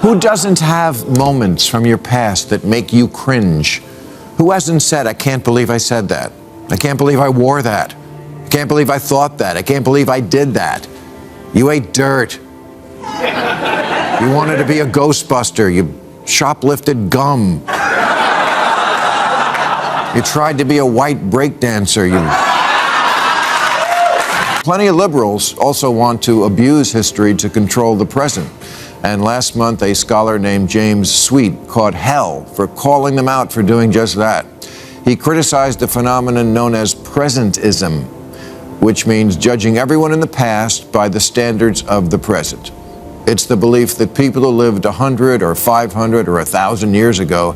Who doesn't have moments from your past that make you cringe? Who hasn't said, I can't believe I said that. I can't believe I wore that. I can't believe I thought that. I can't believe I did that. You ate dirt. You wanted to be a Ghostbuster. You shoplifted gum. You tried to be a white breakdancer. Plenty of liberals also want to abuse history to control the present. And last month, a scholar named James Sweet caught hell for calling them out for doing just that. He criticized a phenomenon known as presentism, which means judging everyone in the past by the standards of the present. It's the belief that people who lived 100 or 500 or 1,000 years ago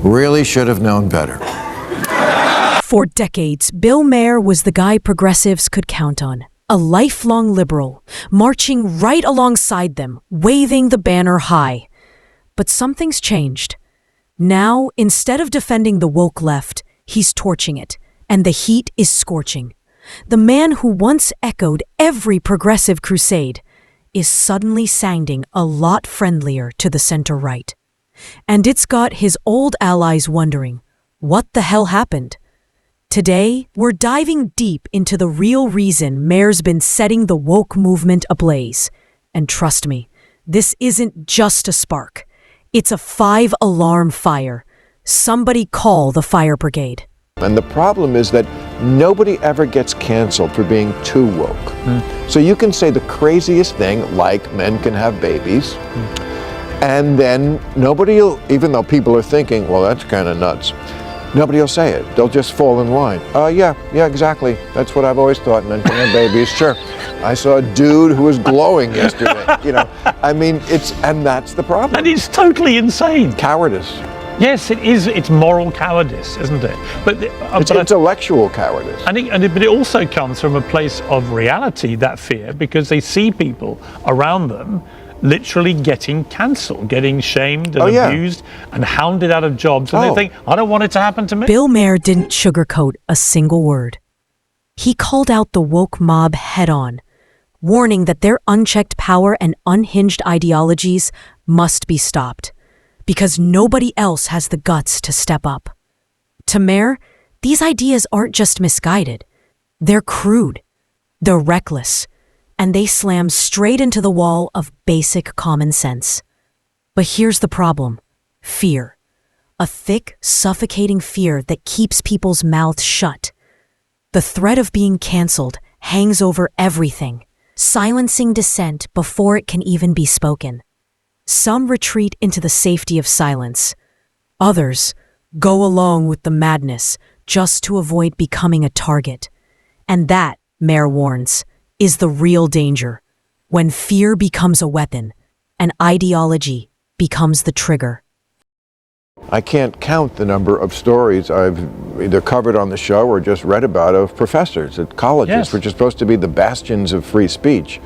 really should have known better. For decades, Bill Maher was the guy progressives could count on. A lifelong liberal, marching right alongside them, waving the banner high. But something's changed. Now, instead of defending the woke left, he's torching it, and the heat is scorching. The man who once echoed every progressive crusade is suddenly sounding a lot friendlier to the center-right. And it's got his old allies wondering, what the hell happened? Today, we're diving deep into the real reason Maher's been setting the woke movement ablaze. And trust me, this isn't just a spark. It's a 5-alarm fire. Somebody call the fire brigade. And the problem is that nobody ever gets canceled for being too woke. So you can say the craziest thing, like men can have babies, and then nobody will, even though people are thinking, well, that's kind of nuts, nobody will say it. They'll just fall in line. Yeah, exactly. That's what I've always thought, men can have babies, sure. I saw a dude who was glowing yesterday, I mean, and that's the problem. And it's totally insane. Cowardice. Yes, it is. It's moral cowardice, isn't it? It's intellectual cowardice. But it also comes from a place of reality, that fear, because they see people around them literally getting cancelled, getting shamed and abused and hounded out of jobs. And they think, I don't want it to happen to me. Bill Maher didn't sugarcoat a single word. He called out the woke mob head-on, warning that their unchecked power and unhinged ideologies must be stopped, because nobody else has the guts to step up. To Maher, these ideas aren't just misguided. They're crude, they're reckless, and they slam straight into the wall of basic common sense. But here's the problem: fear. A thick, suffocating fear that keeps people's mouths shut. The threat of being canceled hangs over everything, silencing dissent before it can even be spoken. Some retreat into the safety of silence. Others go along with the madness just to avoid becoming a target. And that, Maher warns, is the real danger. When fear becomes a weapon, and ideology becomes the trigger. I can't count the number of stories I've either covered on the show or just read about of professors at colleges, which are supposed to be the bastions of free speech,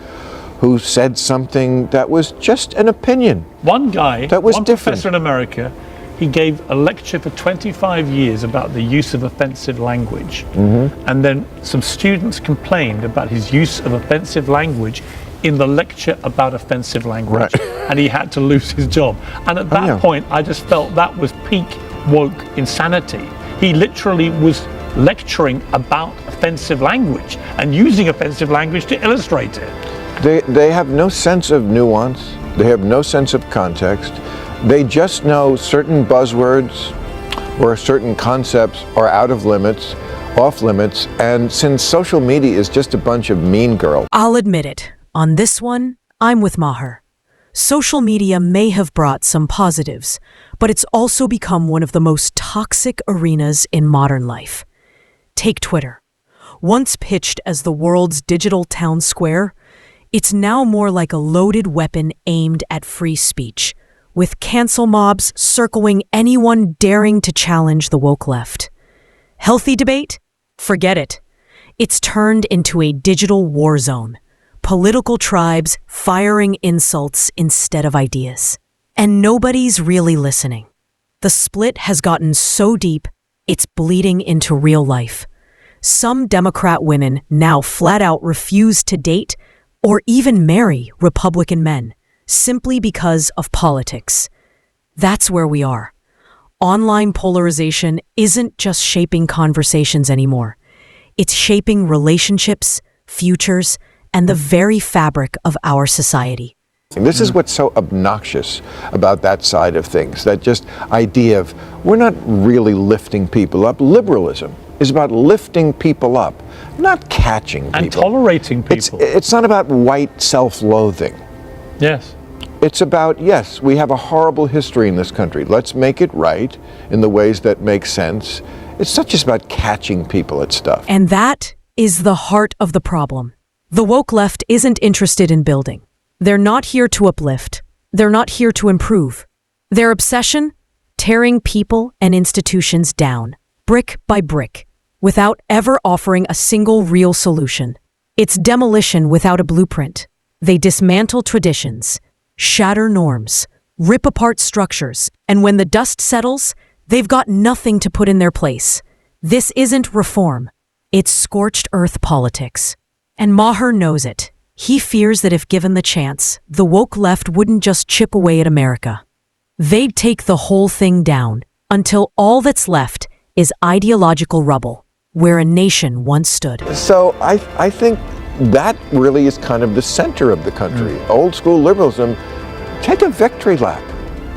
who said something that was just an opinion. One guy, that was one different. Professor in America, he gave a lecture for 25 years about the use of offensive language. And then some students complained about his use of offensive language in the lecture about offensive language. And he had to lose his job. And at that point, I just felt that was peak woke insanity. He literally was lecturing about offensive language and using offensive language to illustrate it. They have no sense of nuance. They have no sense of context. They just know certain buzzwords or certain concepts are out of limits, off limits, and since social media is just a bunch of mean girls. I'll admit it. On this one, I'm with Maher. Social media may have brought some positives, but it's also become one of the most toxic arenas in modern life. Take Twitter. Once pitched as the world's digital town square, it's now more like a loaded weapon aimed at free speech, with cancel mobs circling anyone daring to challenge the woke left. Healthy debate? Forget it. It's turned into a digital war zone. Political tribes firing insults instead of ideas. And nobody's really listening. The split has gotten so deep, it's bleeding into real life. Some Democrat women now flat out refuse to date or even marry Republican men, simply because of politics. That's where we are. Online polarization isn't just shaping conversations anymore. It's shaping relationships, futures, and the very fabric of our society. This is what's so obnoxious about that side of things, that just idea of we're not really lifting people up. Liberalism is about lifting people up, not catching people. And tolerating people. It's not about white self-loathing. Yes. It's about, yes, we have a horrible history in this country. Let's make it right in the ways that make sense. It's not just about catching people at stuff. And that is the heart of the problem. The woke left isn't interested in building. They're not here to uplift. They're not here to improve. Their obsession? Tearing people and institutions down, brick by brick, without ever offering a single real solution. It's demolition without a blueprint. They dismantle traditions, shatter norms, rip apart structures, and when the dust settles, they've got nothing to put in their place. This isn't reform. It's scorched earth politics. And Maher knows it. He fears that if given the chance, the woke left wouldn't just chip away at America. They'd take the whole thing down until all that's left is ideological rubble, where a nation once stood. So I think that really is kind of the center of the country. Old school liberalism, take a victory lap.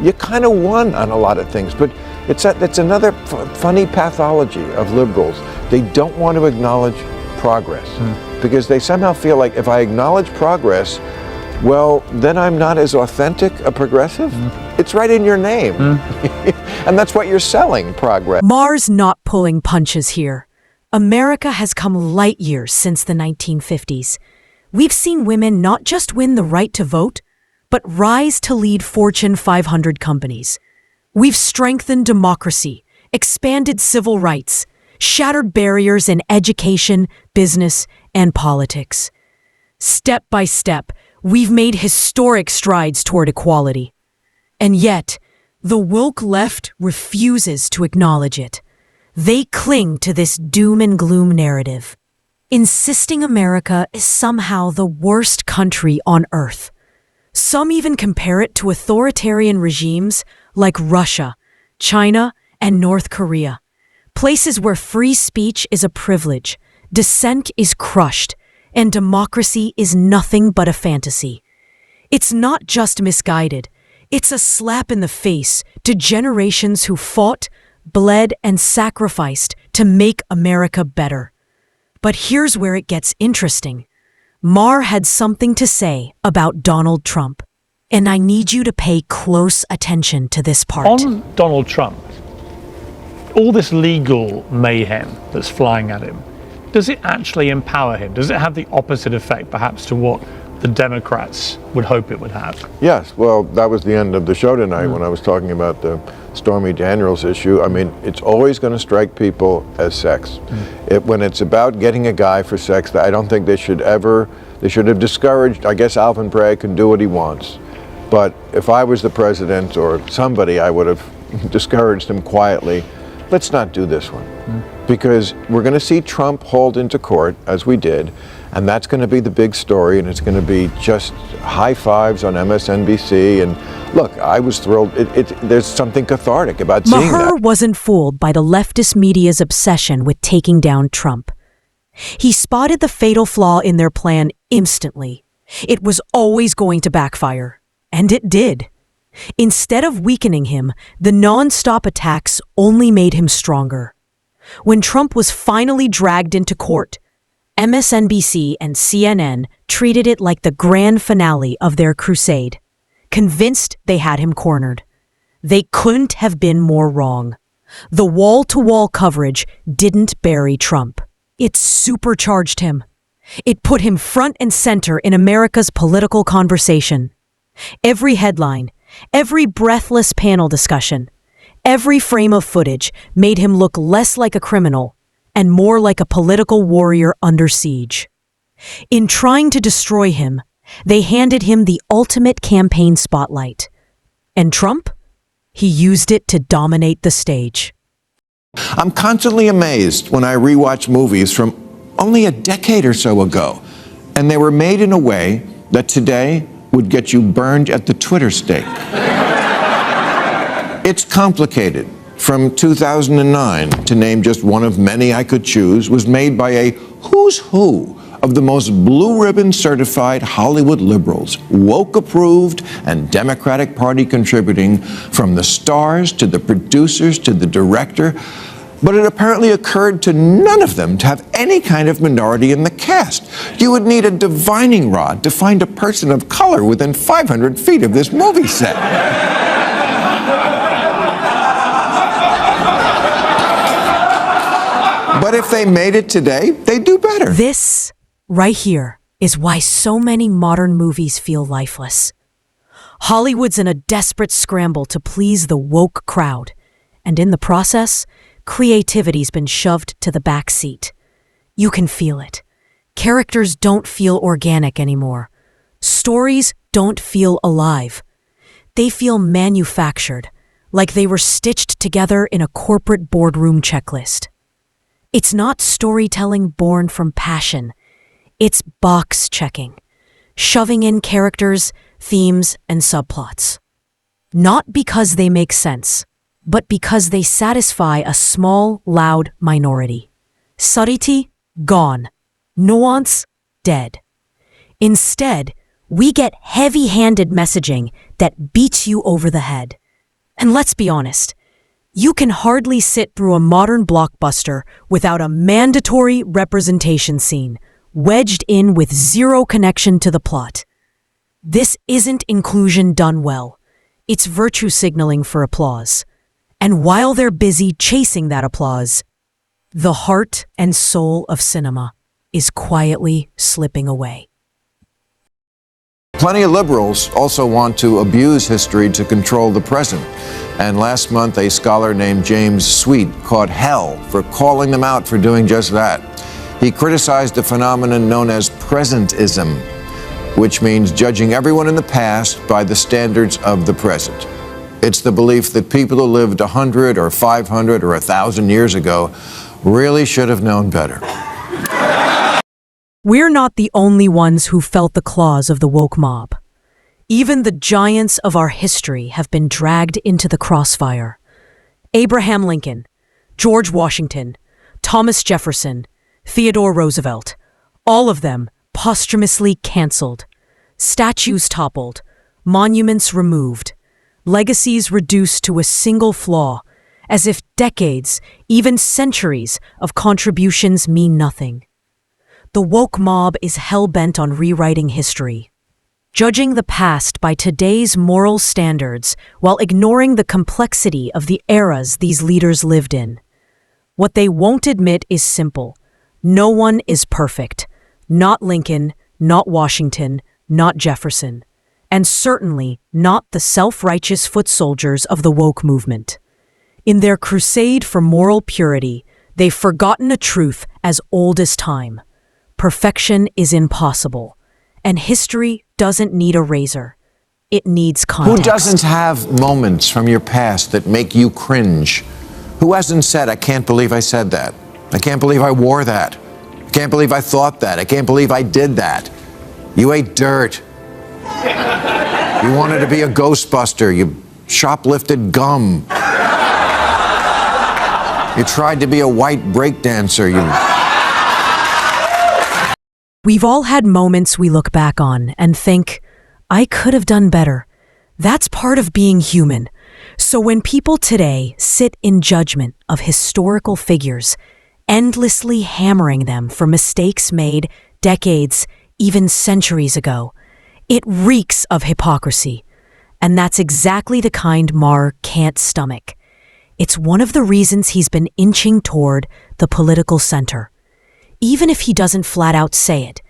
You kind of won on a lot of things, but it's another funny pathology of liberals. They don't want to acknowledge progress because they somehow feel like if I acknowledge progress, well, then I'm not as authentic a progressive. It's right in your name. And that's what you're selling, progress. Maher's not pulling punches here. America has come light years since the 1950s. We've seen women not just win the right to vote, but rise to lead Fortune 500 companies. We've strengthened democracy, expanded civil rights, shattered barriers in education, business, and politics. Step by step, we've made historic strides toward equality. And yet, the woke left refuses to acknowledge it. They cling to this doom and gloom narrative, insisting America is somehow the worst country on earth. Some even compare it to authoritarian regimes like Russia, China, and North Korea. Places where free speech is a privilege, dissent is crushed, and democracy is nothing but a fantasy. It's not just misguided, it's a slap in the face to generations who fought, bled, and sacrificed to make America better. But here's where it gets interesting. Maher had something to say about Donald Trump, and I need you to pay close attention to this part. On Donald Trump, all this legal mayhem that's flying at him, does it actually empower him? Does it have the opposite effect, perhaps, to what the Democrats would hope it would have? Yes, well, that was the end of the show tonight when I was talking about the Stormy Daniels issue. I mean, it's always going to strike people as sex. When it's about getting a guy for sex, I don't think they should have discouraged, I guess Alvin Bragg can do what he wants. But if I was the president or somebody, I would have discouraged him quietly. Let's not do this one. Because we're going to see Trump hauled into court, as we did, and that's going to be the big story, and it's going to be just high fives on MSNBC. And look, I was thrilled. There's something cathartic about seeing that. Maher wasn't fooled by the leftist media's obsession with taking down Trump. He spotted the fatal flaw in their plan instantly. It was always going to backfire. And it did. Instead of weakening him, the non-stop attacks only made him stronger. When Trump was finally dragged into court, MSNBC and CNN treated it like the grand finale of their crusade, convinced they had him cornered. They couldn't have been more wrong. The wall-to-wall coverage didn't bury Trump. It supercharged him. It put him front and center in America's political conversation. Every headline, every breathless panel discussion, every frame of footage made him look less like a criminal and more like a political warrior under siege. In trying to destroy him, they handed him the ultimate campaign spotlight. And Trump? He used it to dominate the stage. I'm constantly amazed when I rewatch movies from only a decade or so ago, and they were made in a way that today would get you burned at the Twitter stake. It's complicated. From 2009, to name just one of many I could choose, was made by a who's who of the most blue ribbon certified Hollywood liberals, woke approved and Democratic Party contributing, from the stars to the producers to the director. But it apparently occurred to none of them to have any kind of minority in the cast. You would need a divining rod to find a person of color within 500 feet of this movie set. But if they made it today, they'd do better. This, right here, is why so many modern movies feel lifeless. Hollywood's in a desperate scramble to please the woke crowd, and in the process, creativity's been shoved to the back seat. You can feel it. Characters don't feel organic anymore. Stories don't feel alive. They feel manufactured, like they were stitched together in a corporate boardroom checklist. It's not storytelling born from passion. It's box checking, shoving in characters, themes, and subplots. Not because they make sense, but because they satisfy a small, loud minority. Subtlety, gone. Nuance, dead. Instead, we get heavy-handed messaging that beats you over the head. And let's be honest, you can hardly sit through a modern blockbuster without a mandatory representation scene, wedged in with zero connection to the plot. This isn't inclusion done well. It's virtue signaling for applause. And while they're busy chasing that applause, the heart and soul of cinema is quietly slipping away. Plenty of liberals also want to abuse history to control the present. And last month, a scholar named James Sweet caught hell for calling them out for doing just that. He criticized a phenomenon known as presentism, which means judging everyone in the past by the standards of the present. It's the belief that people who lived 100 or 500 or 1,000 years ago really should have known better. We're not the only ones who felt the claws of the woke mob. Even the giants of our history have been dragged into the crossfire. Abraham Lincoln, George Washington, Thomas Jefferson, Theodore Roosevelt, all of them posthumously canceled. Statues toppled, monuments removed, legacies reduced to a single flaw, as if decades, even centuries, of contributions mean nothing. The woke mob is hell-bent on rewriting history, judging the past by today's moral standards while ignoring the complexity of the eras these leaders lived in. What they won't admit is simple. No one is perfect. Not Lincoln, not Washington, not Jefferson, and certainly not the self-righteous foot soldiers of the woke movement. In their crusade for moral purity, they've forgotten a truth as old as time. Perfection is impossible, and history doesn't need a razor. It needs context. Who doesn't have moments from your past that make you cringe? Who hasn't said, I can't believe I said that. I can't believe I wore that. I can't believe I thought that. I can't believe I did that. You ate dirt. You wanted to be a Ghostbuster. You shoplifted gum. You tried to be a white breakdancer. We've all had moments we look back on and think, I could have done better. That's part of being human. So when people today sit in judgment of historical figures, endlessly hammering them for mistakes made decades, even centuries ago, it reeks of hypocrisy. And that's exactly the kind Maher can't stomach. It's one of the reasons he's been inching toward the political center. Even if he doesn't flat out say it,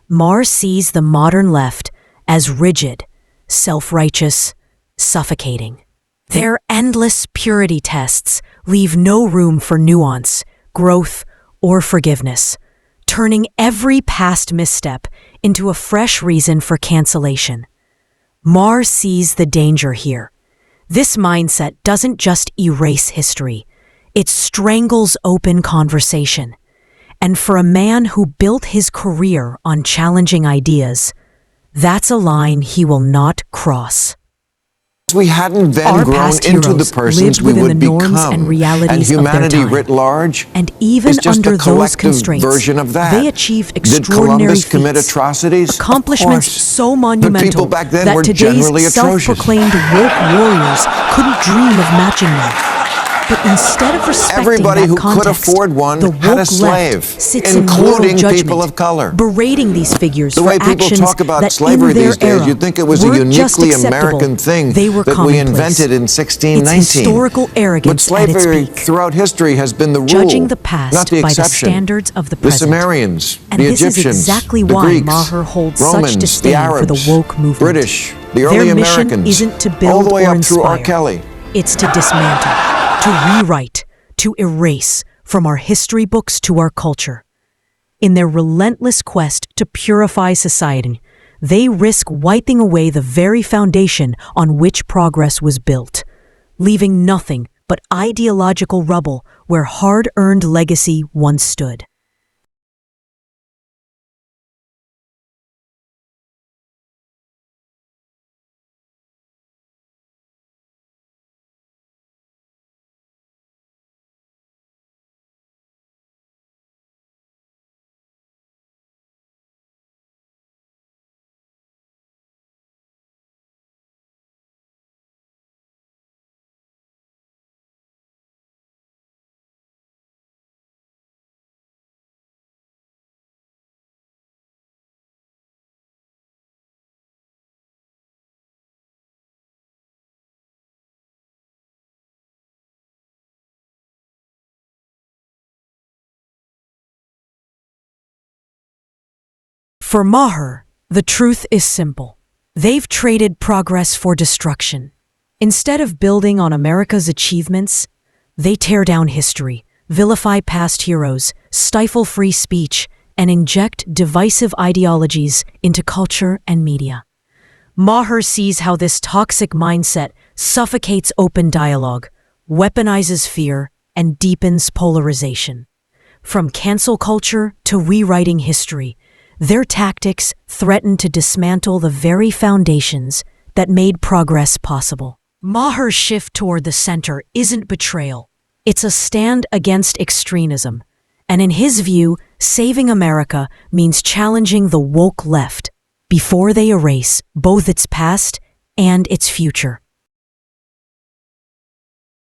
Maher sees the modern left as rigid, self-righteous, suffocating. Their endless purity tests leave no room for nuance, growth, or forgiveness, turning every past misstep into a fresh reason for cancellation. Maher sees the danger here. This mindset doesn't just erase history, it strangles open conversation. And for a man who built his career on challenging ideas, That's a line he will not cross. We hadn't then Our grown past into the heroes persons lived we within would the norms become, and realities of their humanity time. writ large And even is just under a those collective constraints, version of that. they achieved Did extraordinary Columbus commit feats, atrocities? Of accomplishments course. so But monumental people back then that were today's generally atrocious. self-proclaimed woke warriors couldn't dream of matching them. But instead of respecting Everybody that who context, could afford one the had a woke slave, left sits in moral including judgment, people of color. berating these figures The for way people actions talk about that slavery in their these days, era you'd think it was a weren't just uniquely acceptable, American thing they were that we commonplace. invented in 1619. It's historical arrogance But at its slavery peak. throughout history has been the rule, Judging the past not the by the exception. standards of the The present. Sumerians, And the this is Egyptians, exactly the why Greeks, Maher holds Romans, such the disdain Arabs, for the woke movement. British, the Their early mission Americans, isn't to all build the way or up through R. inspire. Kelly. It's to dismantle, to rewrite, to erase from our history books to our culture. In their relentless quest to purify society, they risk wiping away the very foundation on which progress was built, leaving nothing but ideological rubble where hard-earned legacy once stood. For Maher, the truth is simple. They've traded progress for destruction. Instead of building on America's achievements, they tear down history, vilify past heroes, stifle free speech, and inject divisive ideologies into culture and media. Maher sees how this toxic mindset suffocates open dialogue, weaponizes fear, and deepens polarization. From cancel culture to rewriting history, their tactics threaten to dismantle the very foundations that made progress possible. Maher's shift toward the center isn't betrayal. It's a stand against extremism. And in his view, saving America means challenging the woke left before they erase both its past and its future.